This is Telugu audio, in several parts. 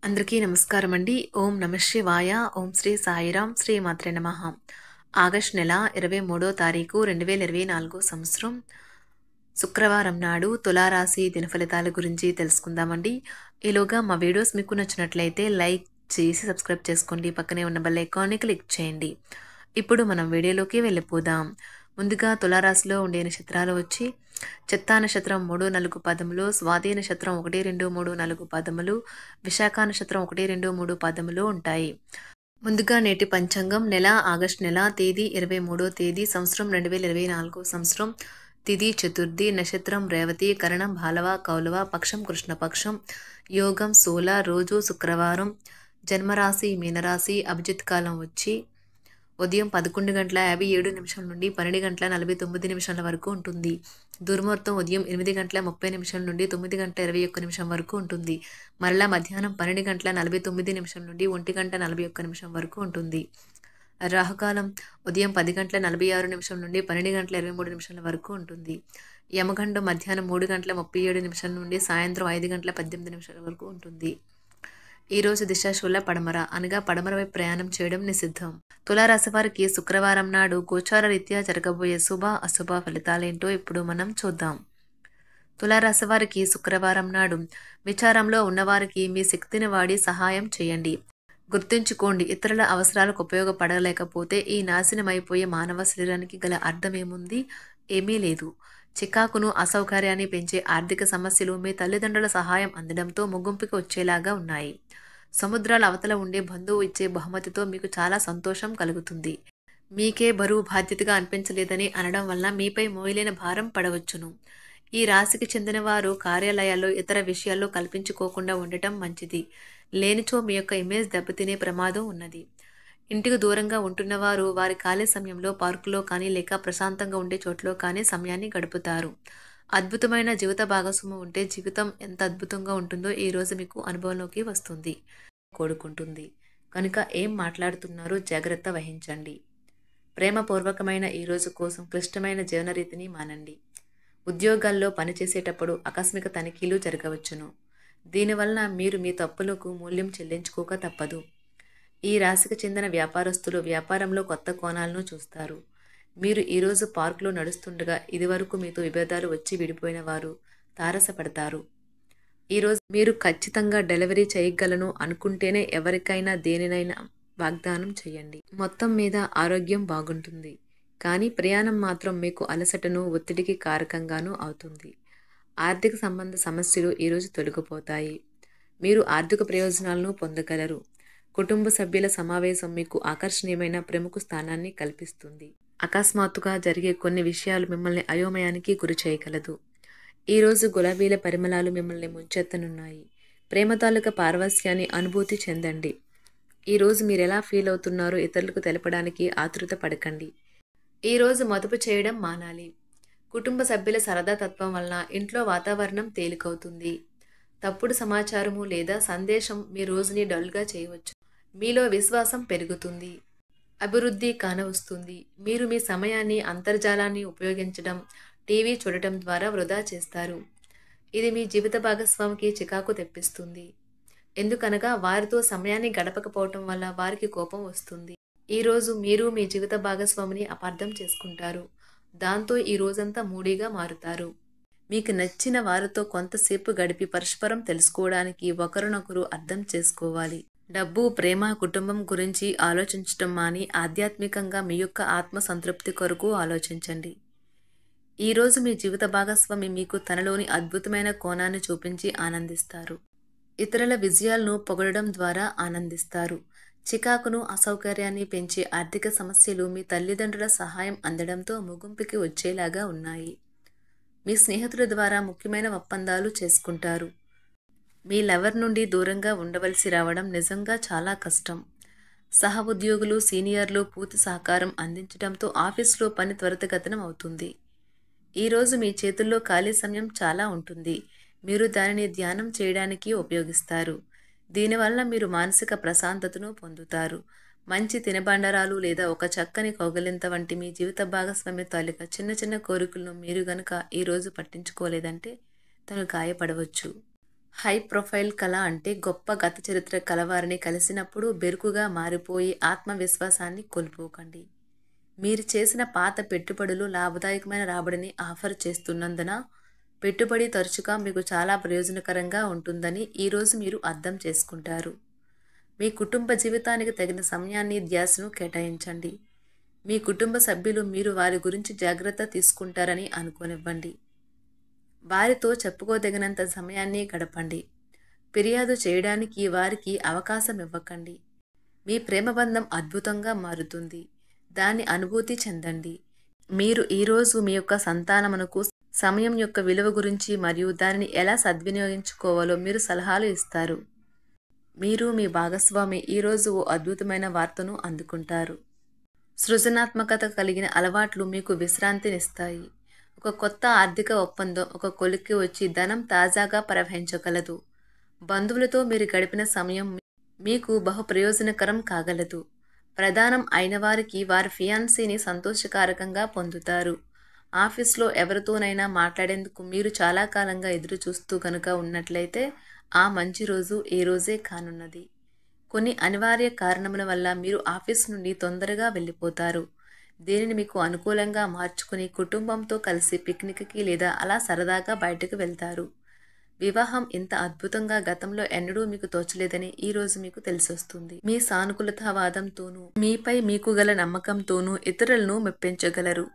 అందరికీ నమస్కారం అండి. ఓం నమః శివాయ. ఓం శ్రీ సాయిరాం. శ్రీ మాత్రే నమః. ఆగస్టు నెల 23వ తారీఖు 2024 సంవత్సరం శుక్రవారం నాడు తులారాశి దినఫలితాల గురించి తెలుసుకుందామండి. ఈలోగా మా వీడియోస్ మీకు నచ్చినట్లయితే లైక్ చేసి సబ్స్క్రైబ్ చేసుకోండి. పక్కనే ఉన్న బెల్ ఐకాన్ని క్లిక్ చేయండి. ఇప్పుడు మనం వీడియోలోకి వెళ్ళిపోదాం. ముందుగా తులారాశిలో ఉండే నక్షత్రాలు వచ్చి చిత్తా నక్షత్రం 3, 4 పదములు, స్వాతి నక్షత్రం 1, 2, 3, 4 పదములు, విశాఖ నక్షత్రం 1, 2, 3 పదములు ఉంటాయి. ముందుగా నేటి పంచాంగం నెల ఆగస్టు నెల తేదీ 23వ తేదీ సంవత్సరం 2024 సంవత్సరం తిథి చతుర్థి నక్షత్రం రేవతి కరణం బాలవ కౌలవ పక్షం కృష్ణపక్షం యోగం శూల రోజు శుక్రవారం జన్మరాశి మీనరాశి అభిజిత్ కాలం వచ్చి ఉదయం 11:57 నుండి 12:49 వరకు ఉంటుంది. దుర్ముహూర్తం ఉదయం 8:30 నుండి 9:21 వరకు ఉంటుంది. మరలా మధ్యాహ్నం 12:49 నుండి 1:41 వరకు ఉంటుంది. రాహుకాలం ఉదయం 10:46 నుండి 12:23 వరకు ఉంటుంది. యమగండం మధ్యాహ్నం 3:37 నుండి సాయంత్రం 5:18 వరకు ఉంటుంది. ఈరోజు దిశాశూల పడమర అనగా పడమర వైపు ప్రయాణం చేయడం నిషిద్ధం. తులారాశి వారికి శుక్రవారం నాడు గోచార రీత్యా జరగబోయే శుభ అశుభ ఫలితాలేంటో ఇప్పుడు మనం చూద్దాం. తులారాశి వారికి శుక్రవారం నాడు విచారంలో ఉన్నవారికి మీ శక్తిని వాడి సహాయం చేయండి. గుర్తుంచుకోండి, ఇతరుల అవసరాలకు ఉపయోగపడలేకపోతే ఈ నాశనమైపోయే మానవ శరీరానికి గల అర్థమేముంది? ఏమీ లేదు. చికాకును అసౌకర్యాన్ని పెంచే ఆర్థిక సమస్యలు మీ తల్లిదండ్రుల సహాయం అందడంతో ముగింపుకి వచ్చేలాగా ఉన్నాయి. సముద్రాల అవతల ఉండే బంధువు ఇచ్చే బహుమతితో మీకు చాలా సంతోషం కలుగుతుంది. మీకే బరువు బాధ్యతగా అనిపించలేదని అనడం వల్ల మీపై మోయలేని భారం పడవచ్చును. ఈ రాశికి చెందిన వారు కార్యాలయాల్లో ఇతర విషయాల్లో కల్పించుకోకుండా ఉండటం మంచిది. లేనిచో మీ యొక్క ఇమేజ్ దెబ్బతినే ప్రమాదం ఉన్నది. ఇంటికి దూరంగా ఉంటున్నవారు వారి ఖాళీ సమయంలో పార్కులో కానీ లేక ప్రశాంతంగా ఉండే చోట్లో కానీ సమయాన్ని గడుపుతారు. అద్భుతమైన జీవిత భాగస్వామి ఉంటే జీవితం ఎంత అద్భుతంగా ఉంటుందో ఈ రోజు మీకు అనుభవంలోకి వస్తుంది, కోరుకుంటుంది. కనుక ఏం మాట్లాడుతున్నారో జాగ్రత్త వహించండి. ప్రేమపూర్వకమైన ఈ రోజు కోసం క్లిష్టమైన జీవన రీతిని మానండి. ఉద్యోగాల్లో పనిచేసేటప్పుడు ఆకస్మిక తనిఖీలు జరగవచ్చును. దీనివలన మీరు మీ తప్పులకు మూల్యం చెల్లించుకోక తప్పదు. ఈ రాశికి చెందిన వ్యాపారస్తులు వ్యాపారంలో కొత్త కోణాలను చూస్తారు. మీరు ఈరోజు పార్కులో నడుస్తుండగా ఇదివరకు మీతో విభేదాలు వచ్చి విడిపోయిన వారు తారసపడతారు. ఈరోజు మీరు ఖచ్చితంగా డెలివరీ చేయగలను అనుకుంటేనే ఎవరికైనా దేనినైనా వాగ్దానం చేయండి. మొత్తం మీద ఆరోగ్యం బాగుంటుంది, కానీ ప్రయాణం మాత్రం మీకు అలసటను ఒత్తిడికి కారకంగానూ అవుతుంది. ఆర్థిక సంబంధ సమస్యలు ఈరోజు తొలగిపోతాయి. మీరు ఆర్థిక ప్రయోజనాలను పొందగలరు. కుటుంబ సభ్యుల సమావేశం మీకు ఆకర్షణీయమైన ప్రముఖ స్థానాన్ని కల్పిస్తుంది. అకస్మాత్తుగా జరిగే కొన్ని విషయాలు మిమ్మల్ని అయోమయానికి గురి చేయగలదు. ఈరోజు గులాబీల పరిమళాలు మిమ్మల్ని ముంచెత్తనున్నాయి. ప్రేమ తాలూకా పారవస్యాన్ని అనుభూతి చెందండి. ఈరోజు మీరు ఎలా ఫీల్ అవుతున్నారో ఇతరులకు తెలపడానికి ఆతృత పడకండి. ఈరోజు మదుపు చేయడం మానాలి. కుటుంబ సభ్యుల సరదా తత్వం వలన ఇంట్లో వాతావరణం తేలికవుతుంది. తప్పుడు సమాచారము లేదా సందేశం మీ రోజుని డల్గా చేయవచ్చు. మీలో విశ్వాసం పెరుగుతుంది. అభివృద్ధి కానవస్తుంది. మీరు మీ సమయాన్ని అంతర్జాలాన్ని ఉపయోగించడం, టీవీ చూడటం ద్వారా వృధా చేస్తారు. ఇది మీ జీవిత భాగస్వామికి చికాకు తెప్పిస్తుంది. ఎందుకనగా వారితో సమయాన్ని గడపకపోవటం వల్ల వారికి కోపం వస్తుంది. ఈరోజు మీరు మీ జీవిత భాగస్వామిని అపార్థం చేసుకుంటారు. దాంతో ఈ రోజంతా మూడీగా మారుతారు. మీకు నచ్చిన వారితో కొంతసేపు గడిపి పరస్పరం తెలుసుకోవడానికి ఒకరినొకరు అర్థం చేసుకోవాలి. డబ్బు, ప్రేమ, కుటుంబం గురించి ఆలోచించటం మాని ఆధ్యాత్మికంగా మీ యొక్క ఆత్మ సంతృప్తి కొరకు ఆలోచించండి. ఈరోజు మీ జీవిత భాగస్వామి మీకు తనలోని అద్భుతమైన కోణాన్ని చూపించి ఆనందిస్తారు. ఇతరుల విజయాలను పొగడడం ద్వారా ఆనందిస్తారు. చికాకును అసౌకర్యాన్ని పెంచే ఆర్థిక సమస్యలు మీ తల్లిదండ్రుల సహాయం అందడంతో ముగింపుకి వచ్చేలాగా ఉన్నాయి. మీ స్నేహితుల ద్వారా ముఖ్యమైన ఒప్పందాలు చేసుకుంటారు. మీ లవర్ నుండి దూరంగా ఉండవలసి రావడం నిజంగా చాలా కష్టం. సహ ఉద్యోగులు, సీనియర్లు పూర్తి సహకారం అందించడంతో ఆఫీసులో పని త్వరితగతిన అవుతుంది. ఈరోజు మీ చేతుల్లో ఖాళీ సమయం చాలా ఉంటుంది. మీరు దానిని ధ్యానం చేయడానికి ఉపయోగిస్తారు. దీనివల్ల మీరు మానసిక ప్రశాంతతను పొందుతారు. మంచి తినబండరాలు లేదా ఒక చక్కని కౌగిలింత వంటి మీ జీవిత భాగస్వామి తాలూకా చిన్న చిన్న కోరికలను మీరు గనుక ఈరోజు పట్టించుకోలేదంటే తను గాయపడవచ్చు. హై ప్రొఫైల్ కళ అంటే గొప్ప గత చరిత్ర కలవారిని కలిసినప్పుడు బెరుకుగా మారిపోయి ఆత్మవిశ్వాసాన్ని కోల్పోకండి. మీరు చేసిన పాత పెట్టుబడులు లాభదాయకమైన రాబడిని ఆఫర్ చేస్తున్నందున పెట్టుబడి తరచుగా మీకు చాలా ప్రయోజనకరంగా ఉంటుందని ఈరోజు మీరు అర్థం చేసుకుంటారు. మీ కుటుంబ జీవితానికి తగిన సమయాన్ని ధ్యాసను కేటాయించండి. మీ కుటుంబ సభ్యులు మీరు వారి గురించి జాగ్రత్త తీసుకుంటారని అనుకోనివ్వండి. వారితో చెప్పుకోదగినంత సమయాన్ని గడపండి. ఫిర్యాదు చేయడానికి వారికి అవకాశం ఇవ్వకండి. మీ ప్రేమబంధం అద్భుతంగా మారుతుంది. దాన్ని అనుభూతి చెందండి. మీరు ఈరోజు మీ యొక్క సంతానమునకు సమయం యొక్క విలువ గురించి మరియు దానిని ఎలా సద్వినియోగించుకోవాలో మీరు సలహాలు ఇస్తారు. మీరు మీ భాగస్వామి ఈరోజు ఓ అద్భుతమైన వార్తను అందుకుంటారు. సృజనాత్మకత కలిగిన అలవాట్లు మీకు విశ్రాంతినిస్తాయి. ఒక కొత్త ఆర్థిక ఒప్పందం ఒక కొలిక్కి వచ్చి ధనం తాజాగా ప్రవహించగలదు. బంధువులతో మీరు గడిపిన సమయం మీకు బహు ప్రయోజనకరం కాగలదు. ప్రధానం అయిన వారికి వారి ఫియాన్సీని సంతోషకారకంగా పొందుతారు. ఆఫీస్లో ఎవరితోనైనా మాట్లాడేందుకు మీరు చాలా కాలంగా ఎదురు చూస్తూ కనుక ఉన్నట్లయితే ఆ మంచి రోజు ఏ రోజే కానున్నది. కొన్ని అనివార్య కారణముల వల్ల మీరు ఆఫీస్ నుండి తొందరగా వెళ్ళిపోతారు. దీనిని మీకు అనుకూలంగా మార్చుకుని కుటుంబంతో కలిసి పిక్నిక్కి లేదా అలా సరదాగా బయటకు వెళ్తారు. వివాహం ఇంత అద్భుతంగా గతంలో ఎన్నడూ మీకు తోచలేదని ఈరోజు మీకు తెలిసొస్తుంది. మీ సానుకూలతావాదంతోనూ మీపై మీకు గల నమ్మకంతోనూ ఇతరులను మెప్పించగలరు.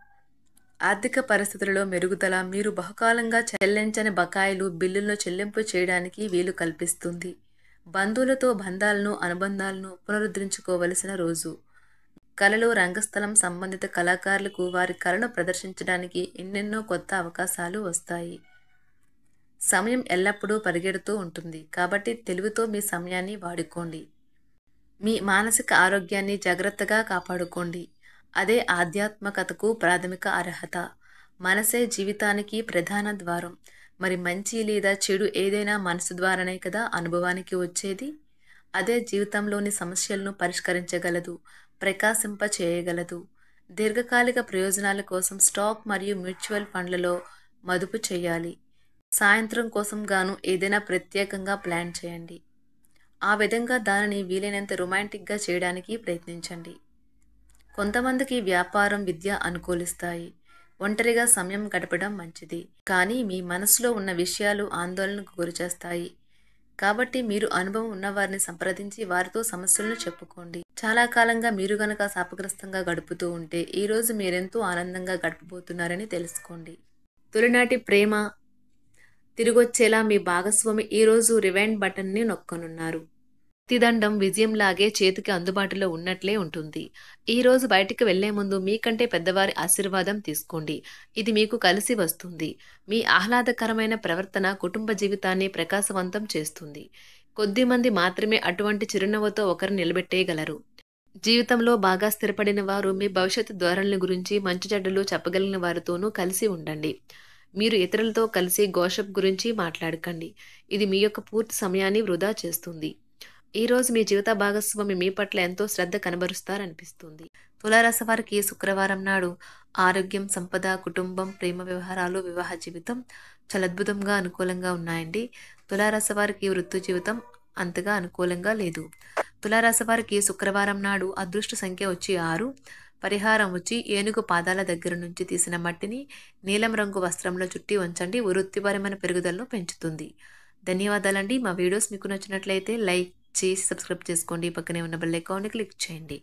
ఆర్థిక పరిస్థితులలో మెరుగుదల మీరు బహుకాలంగా చెల్లించని బకాయిలు బిల్లులను చెల్లింపు చేయడానికి వీలు కల్పిస్తుంది. బంధువులతో బంధాలను అనుబంధాలను పునరుద్ధరించుకోవలసిన రోజు. కళలు రంగస్థలం సంబంధిత కళాకారులకు వారి కళను ప్రదర్శించడానికి ఎన్నెన్నో కొత్త అవకాశాలు వస్తాయి. సమయం ఎల్లప్పుడూ పరిగెడుతూ ఉంటుంది కాబట్టి తెలివితో మీ సమయాన్ని వాడుకోండి. మీ మానసిక ఆరోగ్యాన్ని జాగ్రత్తగా కాపాడుకోండి. అదే ఆధ్యాత్మికతకు ప్రాథమిక అర్హత. మనసే జీవితానికి ప్రధాన ద్వారం. మరి మంచి లేదా చెడు ఏదైనా మనసు ద్వారానే కదా అనుభవానికి వచ్చేది. అదే జీవితంలోని సమస్యలను పరిష్కరించగలదు, ప్రకాశింప చేయగలదు. దీర్ఘకాలిక ప్రయోజనాల కోసం స్టాక్ మరియు మ్యూచువల్ ఫండ్లలో మదుపు చేయాలి. సాయంత్రం కోసం గాను ఏదైనా ప్రత్యేకంగా ప్లాన్ చేయండి. ఆ విధంగా దానిని వీలైనంత రొమాంటిక్గా చేయడానికి ప్రయత్నించండి. కొంతమందికి వ్యాపారం, విద్య అనుకూలిస్తాయి. ఒంటరిగా సమయం గడపడం మంచిది. కానీ మీ మనసులో ఉన్న విషయాలు ఆందోళనకు గురిచేస్తాయి. కాబట్టి మీరు అనుభవం ఉన్నవారిని సంప్రదించి వారితో సమస్యలను చెప్పుకోండి. చాలా కాలంగా మీరు గనక శాపగ్రస్తంగా గడుపుతూ ఉంటే ఈరోజు మీరెంతో ఆనందంగా గడపబోతున్నారని తెలుసుకోండి. తొలినాటి ప్రేమ తిరిగొచ్చేలా మీ భాగస్వామి ఈరోజు రివైండ్ బటన్ని నొక్కనున్నారు. ప్రతిదండం విజయంలాగే చేతికి అందుబాటులో ఉన్నట్లే ఉంటుంది. ఈరోజు బయటికి వెళ్లే ముందు మీకంటే పెద్దవారి ఆశీర్వాదం తీసుకోండి. ఇది మీకు కలిసి వస్తుంది. మీ ఆహ్లాదకరమైన ప్రవర్తన కుటుంబ జీవితాన్ని ప్రకాశవంతం చేస్తుంది. కొద్దిమంది మాత్రమే అటువంటి చిరునవ్వుతో ఒకరు నిలబెట్టేయగలరు. జీవితంలో బాగా స్థిరపడిన వారు మీ భవిష్యత్తు ధోరణుల గురించి మంచి చెడ్డలు చెప్పగలిగిన వారితోనూ కలిసి ఉండండి. మీరు ఇతరులతో కలిసి గోషప్ గురించి మాట్లాడకండి. ఇది మీ యొక్క పూర్తి సమయాన్ని వృధా చేస్తుంది. ఈరోజు మీ జీవిత భాగస్వామి మీ పట్ల ఎంతో శ్రద్ధ కనబరుస్తారనిపిస్తుంది. తులారాశి వారికి శుక్రవారం నాడు ఆరోగ్యం, సంపద, కుటుంబం, ప్రేమ వ్యవహారాలు, వివాహ జీవితం చాలా అద్భుతంగా అనుకూలంగా ఉన్నాయండి. తులారాశి వారికి వృత్తి జీవితం అంతగా అనుకూలంగా లేదు. తులారాశి వారికి శుక్రవారం నాడు అదృష్ట సంఖ్య వచ్చి 6. పరిహారం వచ్చి ఏనుగు పాదాల దగ్గర నుంచి తీసిన మట్టిని నీలం రంగు వస్త్రంలో చుట్టి ఉంచండి. వృత్తిపరమైన పెరుగుదలను పెంచుతుంది. ధన్యవాదాలండి. మా వీడియోస్ మీకు నచ్చినట్లయితే లైక్ చేసి సబ్స్క్రైబ్ చేసుకోండి. పక్కనే ఉన్న బెల్ ఐకాన్ని క్లిక్ చేయండి.